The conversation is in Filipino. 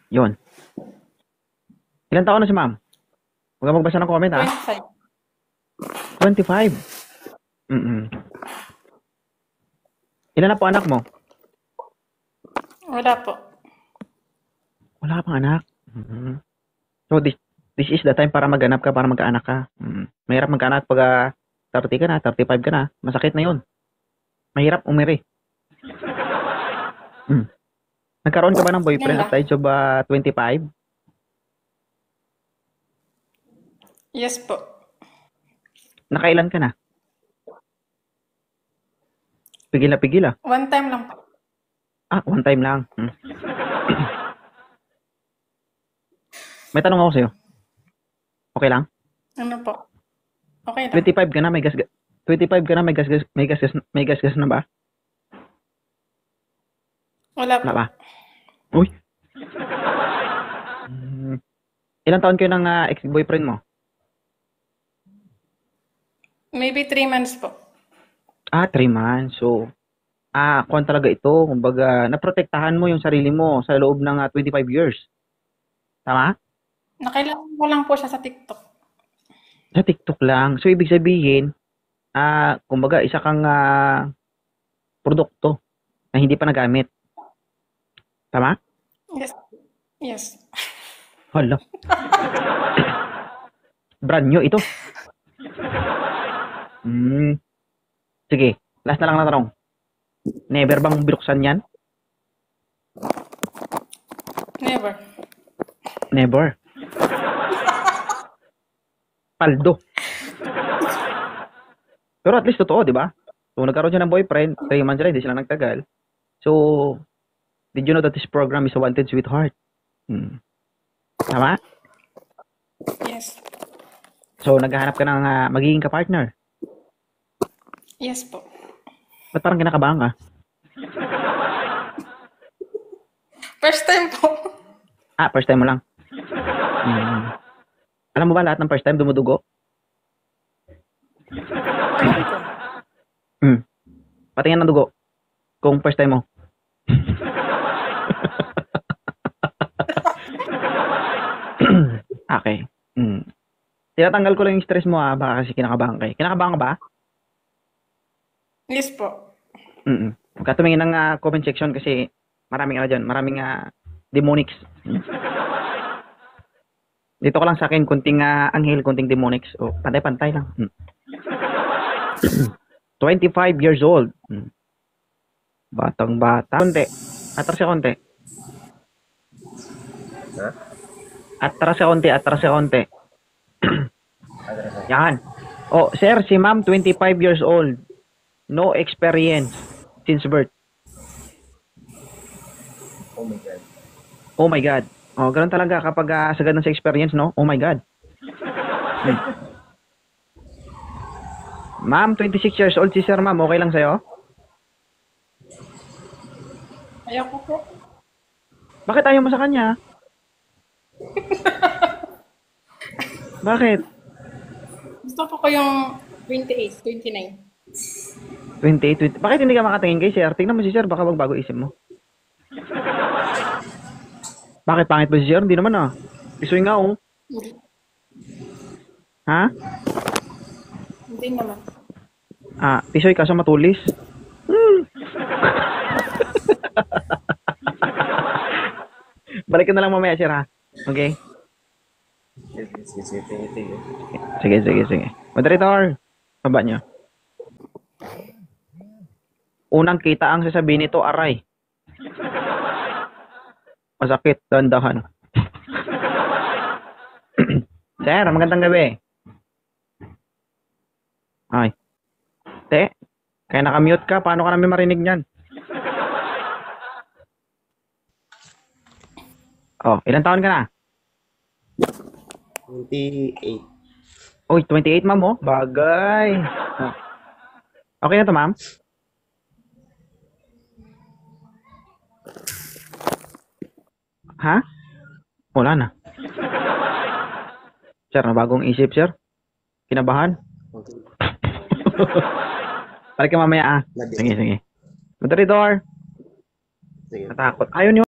Yun. Ilan taon na si ma'am? Huwag kang magbasa ng comment, ha? 25. 25. Mm-mm. Ilan na po anak mo? Wala po. Wala pang anak. Mm-mm. So, this is the time para maghanap ka, para magkaanak ka. Mahirap magkaanak pag 30 ka na, 35 ka na. Masakit na yun. Mahirap umiri. Nagkaroon ka ba ng boyfriend Yan at lang. the age of 25? Yes po. Nakailan ka na? Pigil na pigil, ah. One time lang po. One time lang. May tanong ako sa'yo. Okay lang? Ano po? Okay lang. 25 ka na, may gasgas. 25 ka na, may gasgas na ba? Wala po. Wala pa. Uy. Ilang taon kayo ng ex-boyfriend mo? Maybe 3 months po. 3 months. So, kung talaga ito, kumbaga, naprotektahan mo yung sarili mo sa loob ng 25 years. Tama? Nakailangan ko lang po siya sa TikTok. Sa TikTok lang. So, ibig sabihin, kumbaga, isa kang produkto na hindi pa nagamit. Tama? Yes. Yes. Hala. Brand new ito. Sige, last na lang na tanong. Never bang binuksan yan? Never. Never. Paldo. Pero at least totoo, di ba? So, nagkaroon siya ng boyfriend, 3 months lang, hindi sila nagtagal. So, did you know that this program is a wanted sweetheart? Tama? Yes. So, naghahanap ka ng magiging kapartner. Yes po. Ba't parang kinakabahan ka? First time po. First time mo lang. Alam mo ba lahat ng first time dumudugo? Patingin ng dugo. Kung first time mo. Okay. Tinatanggal ko lang yung stress mo, baka kasi kinakabahan ka. Kinakabahan ka ba? Yes po. Huwag ka tumingin ng comment section kasi maraming dyan, maraming demonics. Dito ka lang sa akin, kunting anghel, kunting demonics. Pantay-pantay lang. 25 years old. Batang-bata. Konti. Atras ka konti. Atras ka konti. Yan. Sir, si ma'am, 25 years old. No experience since birth. Oh my God. Ganun talaga kapag sagad ng sa experience, no? Oh my God. Ma'am, 26 years old si sir, ma'am. Okay lang sa'yo? Ayoko po. Bakit ayaw mo sa kanya? Bakit? Gusto ko yung 28, 29. 28. Bakit hindi ka makatingin kay sir? Tingnan mo si sir, baka magbago isip mo. Bakit pangit ba si sir? Hindi naman Pisoy nga Ha? Hindi naman. Pisoy kaso matulis. Balik ka na lang mamaya sir, ha? Okay? Sige. Moderator, baba nyo. Unang kita ang sasabihin nito, aray. Masakit, dandahan. Sir, magandang gabi. Ay. Te, kaya nakamute ka, paano ka namin marinig niyan? Ilang taon ka na? 28. Uy, 28 ma'am, bagay. Okay na to, ma'am? Ha? Wala na. Sir, bagong isip, sir. Kinabahan. Okay. Balik ka mamaya, Sige. Moderator. Sige. Natakot. Ayaw niyo